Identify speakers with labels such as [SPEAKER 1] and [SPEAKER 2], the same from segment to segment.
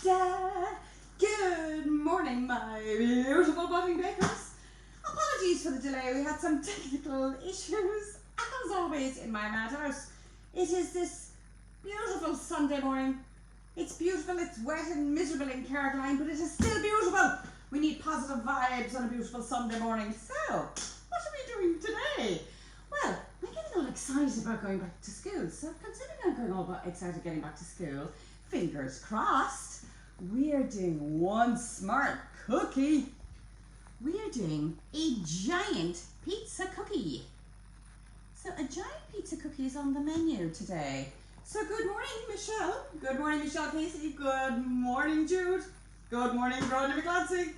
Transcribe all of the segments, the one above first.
[SPEAKER 1] da. Good morning, my beautiful budding bakers. Apologies for the delay, we had some technical issues, as always in my madhouse. It is this beautiful Sunday morning. It's beautiful, it's wet and miserable in Caroline, but it is still beautiful. We need positive vibes on a beautiful Sunday morning. So, what are we doing today? Well, I'm getting all excited about going back to school. So considering I'm going all excited getting back to school, fingers crossed, we are doing one smart cookie. We are doing a giant pizza cookie. So a giant pizza cookie is on the menu today. So good morning, Michelle. Good morning, Michelle Casey. Good morning, Jude. Good morning, Rhonda McClancy.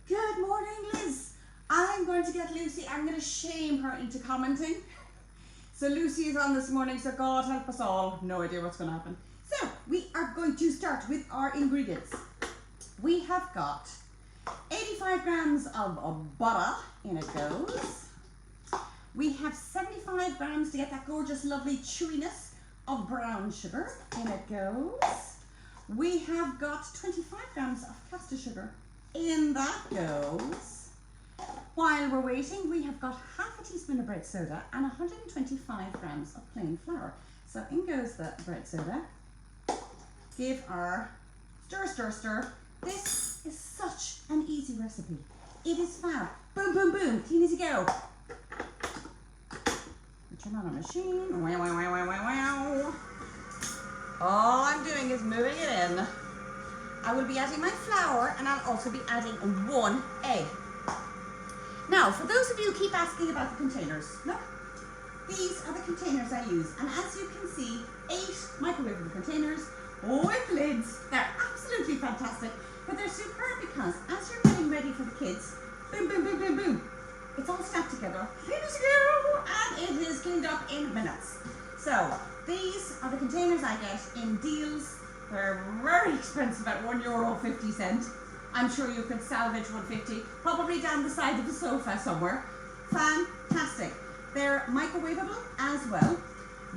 [SPEAKER 1] Good morning, Liz. I'm going to get Lucy. I'm going to shame her into commenting. So Lucy is on this morning, so God help us all. No idea what's going to happen. So we are going to start with our ingredients. We have got 85 grams of butter, in it goes. We have 75 grams to get that gorgeous, lovely chewiness of brown sugar, in it goes. We have got 25 grams of caster sugar, in that goes. While we're waiting, we have got half a teaspoon of bread soda and 125 grams of plain flour. So in goes the bread soda. Give our stir, stir, stir. This is such an easy recipe. It is fab. Boom, boom, boom. Clean as you go. Turn on a machine. Wow, wow, wow, wow, wow, wow. All I'm doing is moving it in. I will be adding my flour and I'll also be adding 1 egg. Now, for those of you who keep asking about the containers, look, these are the containers I use. And as you can see, 8 microwavable containers with lids. They're absolutely fantastic, but they're superb because as you're getting ready for the kids, boom, boom, boom, boom, boom, it's all stacked together, clean as you go, and it is cleaned up in minutes. So these are the containers I get in deals. They're very expensive at €1.50. I'm sure you could salvage 150, probably down the side of the sofa somewhere. Fantastic. They're microwavable as well.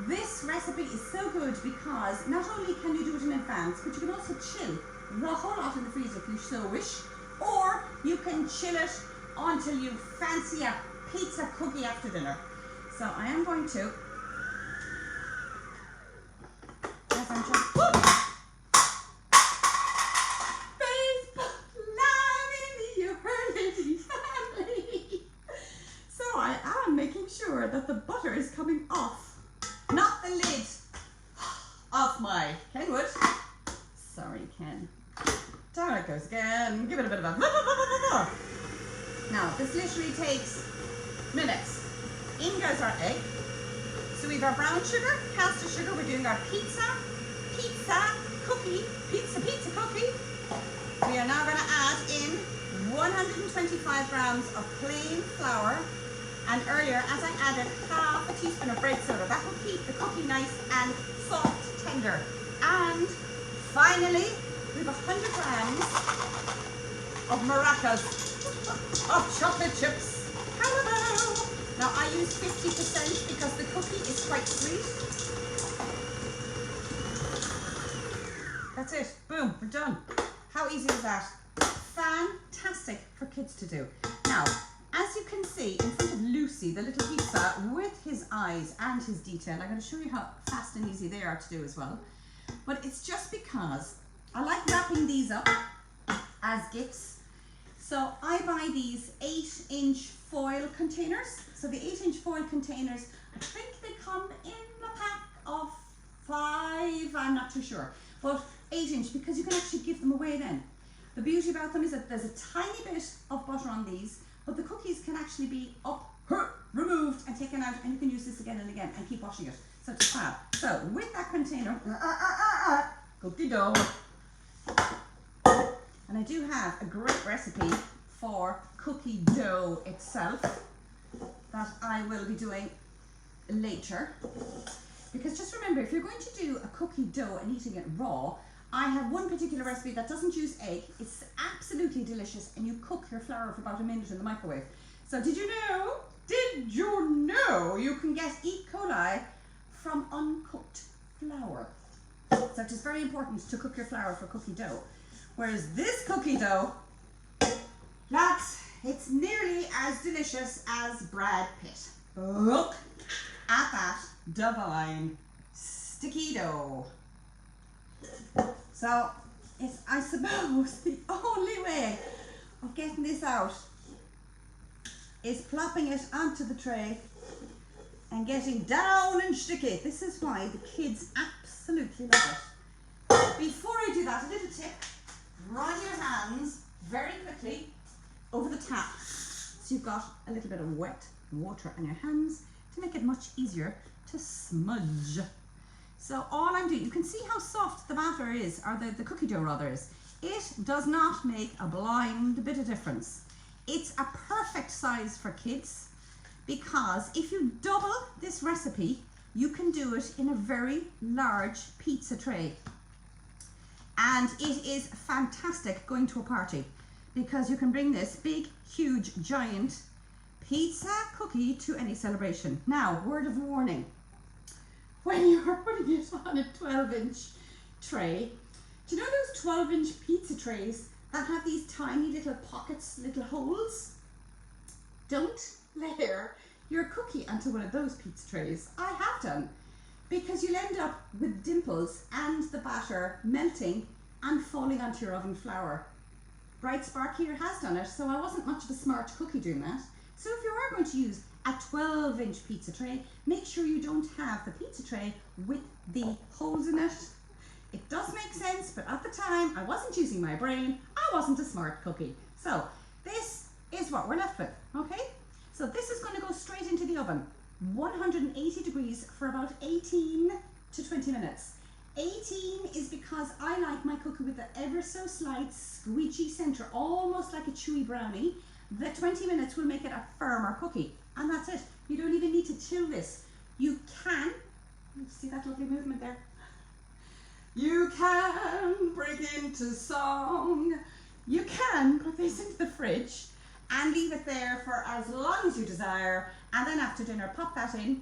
[SPEAKER 1] This recipe is so good because not only can you do it in advance, but you can also chill the whole lot in the freezer if you so wish, or you can chill it until you fancy a pizza cookie after dinner. So I am going to, as I'm trying, Facebook Live in the Early family. So I am making sure that the butter is coming off. Not the lid off my Kenwood. Sorry, Ken. Down it goes again. Give it a bit of a... Now, this literally takes minutes. In goes our egg. So we have our brown sugar, caster sugar. We're doing our pizza cookie. Pizza cookie. We are now going to add in 125 grams of plain flour. And earlier, as I added half a teaspoon of bread soda, that will keep the cookie nice and soft, tender. And finally, we have 100 grams of maracas, of chocolate chips. Hello! Now I use 50% because the cookie is quite sweet. That's it. Boom, we're done. How easy is that? Fantastic for kids to do. Now, as you can see in front of Lucy, the little pizza with his eyes and his detail, I'm going to show you how fast and easy they are to do as well. But it's just because I like wrapping these up as gifts. So I buy these 8-inch foil containers. So the 8-inch foil containers, I think they come in a pack of 5, I'm not too sure. But 8-inch because you can actually give them away then. The beauty about them is that there's a tiny bit of butter on these, but the cookies can actually be up, removed and taken out, and you can use this again and again and keep washing it. So it's fab. So with that container, cookie dough. And I do have a great recipe for cookie dough itself that I will be doing later. Because just remember, if you're going to do a cookie dough and eating it raw, I have one particular recipe that doesn't use egg. It's absolutely delicious, and you cook your flour for about a minute in the microwave. So did you know you can get E. coli from uncooked flour? So it is very important to cook your flour for cookie dough. Whereas this cookie dough, lads, it's nearly as delicious as Brad Pitt. Look at that divine sticky dough. So it's, I suppose, the only way of getting this out is plopping it onto the tray and getting down and sticky. This is why the kids absolutely love it. Before I do that, a little tip: run your hands very quickly over the tap so you've got a little bit of wet water on your hands to make it much easier to smudge. So all I'm doing, you can see how soft the batter is, or the cookie dough rather is. It does not make a blind bit of difference. It's a perfect size for kids, because if you double this recipe, you can do it in a very large pizza tray. And it is fantastic going to a party, because you can bring this big, huge, giant pizza cookie to any celebration. Now, word of warning: when you are putting it on a 12-inch tray, do you know those 12-inch pizza trays that have these tiny little pockets, little holes? Don't layer your cookie onto one of those pizza trays. I have done, because you'll end up with dimples and the batter melting and falling onto your oven flour. Bright Spark here has done it, so I wasn't much of a smart cookie doing that. So if you are going to use a 12-inch pizza tray, make sure you don't have the pizza tray with the holes in it. It does make sense, but at the time I wasn't using my brain. I wasn't a smart cookie. So this is what we're left with, okay? So this is going to go straight into the oven, 180 degrees for about 18 to 20 minutes. 18 is because I like my cookie with the ever so slight squeegee center, almost like a chewy brownie. The 20 minutes will make it a firmer cookie, and that's it. You don't even need to chill this. You can, see that lovely movement there? You can break into song. You can put this into the fridge and leave it there for as long as you desire, and then after dinner pop that in,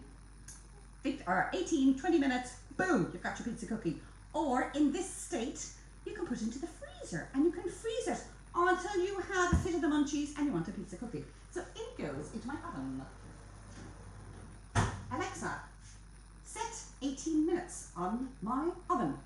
[SPEAKER 1] or 18, 20 minutes, boom, you've got your pizza cookie. Or in this state, you can put it into the freezer and you can freeze it until you have a fit of the munchies and you want a pizza cookie. So it goes into my oven. Alexa, set 18 minutes on my oven.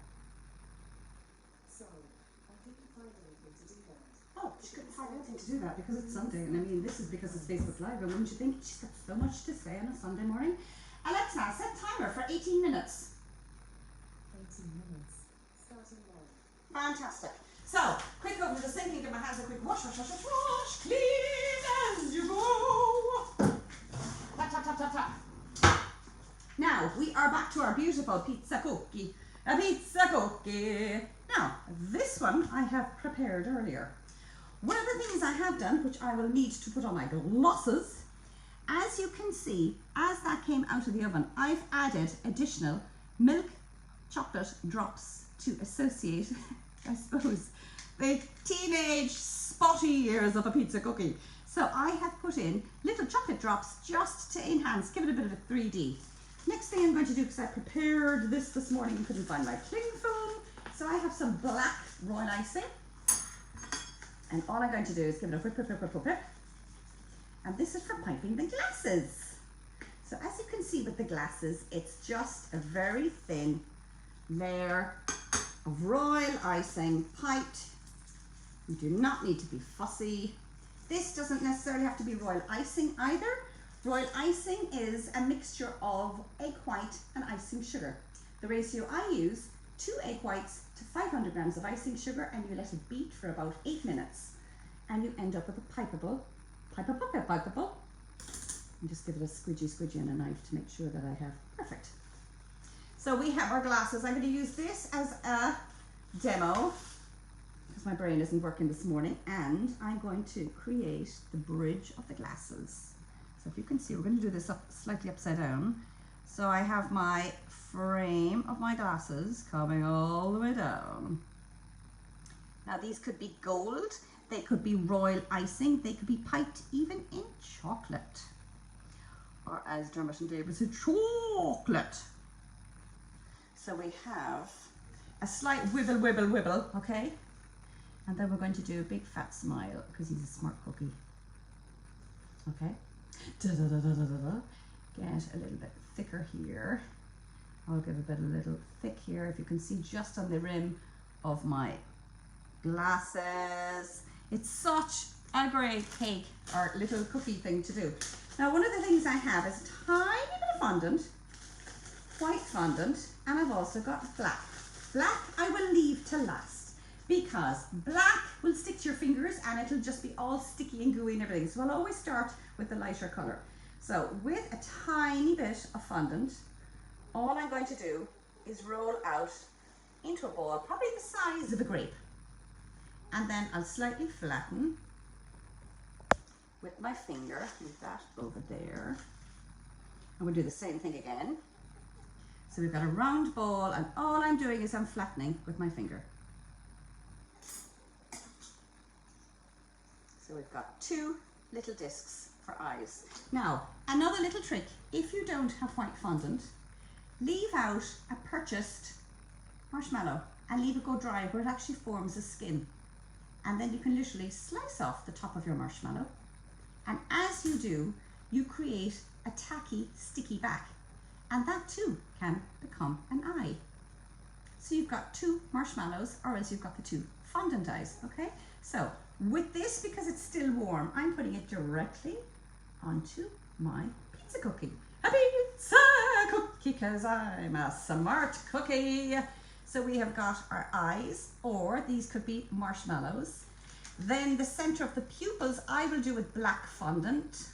[SPEAKER 1] Oh, she couldn't find anything to do that because it's Sunday, and I mean, this is because it's Facebook Live, and wouldn't you think she's got so much to say on a Sunday morning? Alexa, set timer for 18 minutes.
[SPEAKER 2] 18 minutes. Starting now.
[SPEAKER 1] Fantastic. So, quick over to the sink, give my hands a quick wash, wash, wash, wash, wash, clean as you go. Tap, tap, tap, tap, tap. Now, we are back to our beautiful pizza cookie. A pizza cookie. Now, this one I have prepared earlier. One of the things I have done, which I will need to put on my glosses, as you can see, as that came out of the oven, I've added additional milk chocolate drops to associate, I suppose, the teenage spotty years of a pizza cookie. So I have put in little chocolate drops just to enhance, give it a bit of a 3D. Next thing I'm going to do, because I prepared this morning and couldn't find my cling film, so I have some black royal icing. And all I'm going to do is give it a whip, whip, whip, whip, whip, whip. And this is for piping the glasses. So as you can see with the glasses, it's just a very thin layer of royal icing piped. You do not need to be fussy. This doesn't necessarily have to be royal icing either. Royal icing is a mixture of egg white and icing sugar. The ratio I use, 2 egg whites to 500 grams of icing sugar, and you let it beat for about 8 minutes. And you end up with a pipeable. And just give it a squidgy and a knife to make sure that I have perfect. So we have our glasses. I'm going to use this as a demo because my brain isn't working this morning, and I'm going to create the bridge of the glasses. So if you can see, we're going to do this slightly upside down. So I have my frame of my glasses coming all the way down. Now these could be gold, they could be royal icing, they could be piped even in chocolate. Or as Dermot and David said, chocolate. So we have a slight wibble, okay? And then we're going to do a big fat smile because he's a smart cookie. Okay. Da, da, da, da, da, da, da. Get a little bit thicker here. I'll give a bit a little thick here, if you can see just on the rim of my glasses. It's such a great cake or little cookie thing to do. Now, one of the things I have is a tiny bit of fondant, white fondant, and I've also got black. Black I will leave to last because black will stick to your fingers and it'll just be all sticky and gooey and everything. So I'll always start with the lighter color. So with a tiny bit of fondant, all I'm going to do is roll out into a ball, probably the size of a grape. And then I'll slightly flatten with my finger, move that over there. And we'll do the same thing again. So we've got a round ball and all I'm doing is I'm flattening with my finger. So we've got two little discs for eyes. Now, another little trick, if you don't have white fondant, leave out a purchased marshmallow and leave it go dry where it actually forms a skin. And then you can literally slice off the top of your marshmallow. And as you do, you create a tacky, sticky back. And that too can become an eye. So you've got two marshmallows, or else you've got the two fondant eyes, okay? So with this, because it's still warm, I'm putting it directly onto my pizza cookie. A pizza cookie, because I'm a smart cookie. So we have got our eyes, or these could be marshmallows. Then the center of the pupils I will do with black fondant.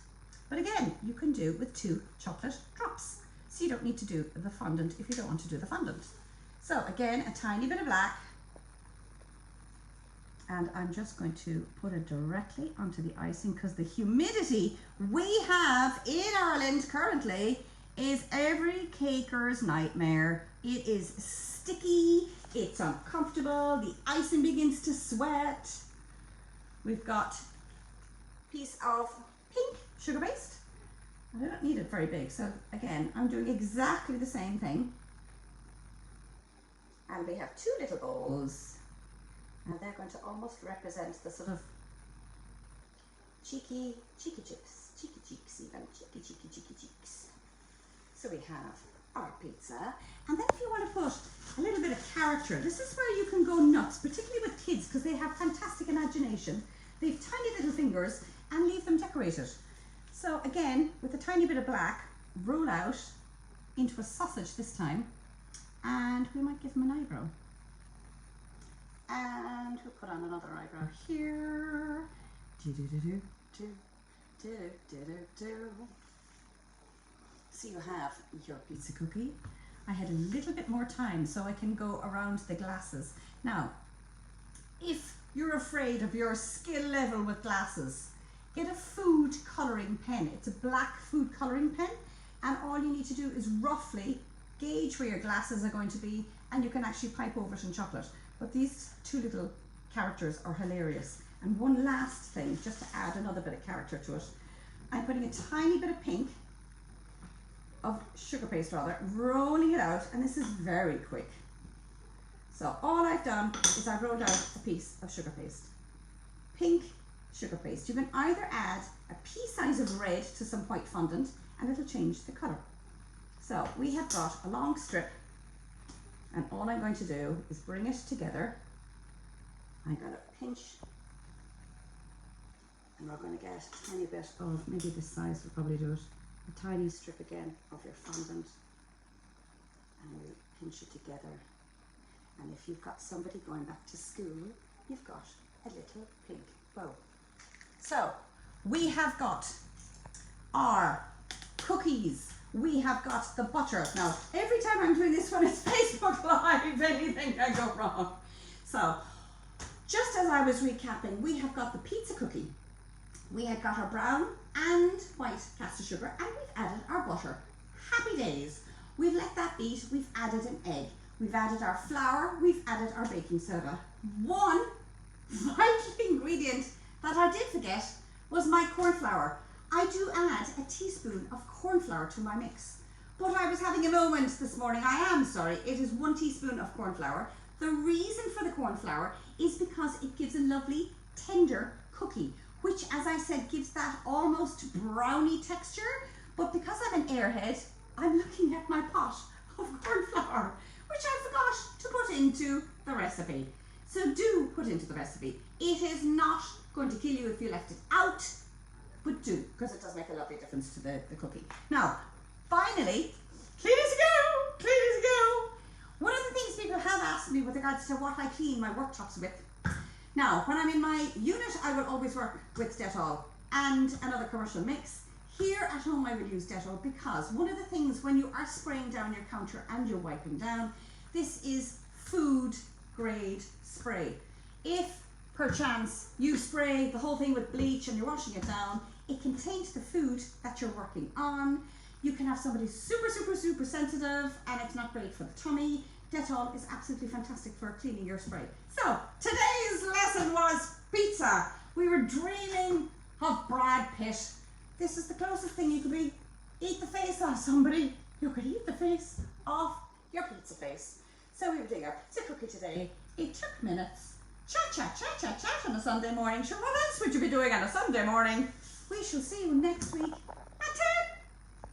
[SPEAKER 1] But again, you can do with 2 chocolate drops. So you don't need to do the fondant if you don't want to do the fondant. So again, a tiny bit of black. And I'm just going to put it directly onto the icing because the humidity we have in Ireland currently is every caker's nightmare. It is sticky, it's uncomfortable, the icing begins to sweat. We've got a piece of pink sugar paste. I don't need it very big, so again, I'm doing exactly the same thing. And we have 2 little bowls, and they're going to almost represent the sort of cheeky cheeks even, cheeky cheeks. So we have our pizza, and then if you want to put a little bit of character, this is where you can go nuts, particularly with kids, because they have fantastic imagination. They have tiny little fingers, and leave them decorated. So again, with a tiny bit of black, roll out into a sausage this time, and we might give them an eyebrow. And we'll put on another eyebrow here. So you have your pizza cookie. I had a little bit more time so I can go around the glasses. Now, if you're afraid of your skill level with glasses, get a food colouring pen. It's a black food colouring pen, and all you need to do is roughly gauge where your glasses are going to be, and you can actually pipe over it in chocolate. But these 2 little characters are hilarious. And one last thing, just to add another bit of character to it, I'm putting a tiny bit of pink, of sugar paste rather, rolling it out, and this is very quick. So all I've done is I've rolled out a piece of sugar paste. Pink sugar paste. You can either add a pea size of red to some white fondant and it'll change the colour. So we have got a long strip, and all I'm going to do is bring it together. I'm going to pinch, and we're going to get a tiny bit of, maybe this size will probably do it, a tiny strip again of your fondant, and we pinch it together. And if you've got somebody going back to school, you've got a little pink bow. So we have got our cookies, we have got the butter. Now every time I'm doing this one, it's Facebook Live, anything can go wrong. So just as I was recapping, we have got the pizza cookie, we have got our brown and white caster sugar, and we've added our butter. Happy days. We've let that beat, we've added an egg, we've added our flour, we've added our baking soda. One vital ingredient that I did forget was my cornflour. I do add a teaspoon of cornflour to my mix, but I was having a moment this morning. I am sorry, it is 1 teaspoon of cornflour. The reason for the corn flour is because it gives a lovely tender cookie, which, as I said, gives that almost brownie texture. But because I'm an airhead, I'm looking at my pot of corn flour, which I forgot to put into the recipe. So do put into the recipe. It is not going to kill you if you left it out, but do, because it does make a lovely difference to the cookie. Now, finally, clean as you go, clean as you go. One of the things people have asked me with regards to what I clean my worktops with. Now, when I'm in my unit, I will always work with Dettol and another commercial mix. Here at home, I will use Dettol because one of the things when you are spraying down your counter and you're wiping down, this is food grade spray. If perchance you spray the whole thing with bleach and you're washing it down, it can taint the food that you're working on. You can have somebody super sensitive and it's not great for the tummy. Dettol is absolutely fantastic for cleaning your spray. So today's lesson was pizza. We were dreaming of Brad Pitt. This is the closest thing you could be. Eat the face off somebody. You could eat the face off your pizza face. So we were doing our pizza cookie today. It took minutes. Chat on a Sunday morning. Sure, what else would you be doing on a Sunday morning? We shall see you next week.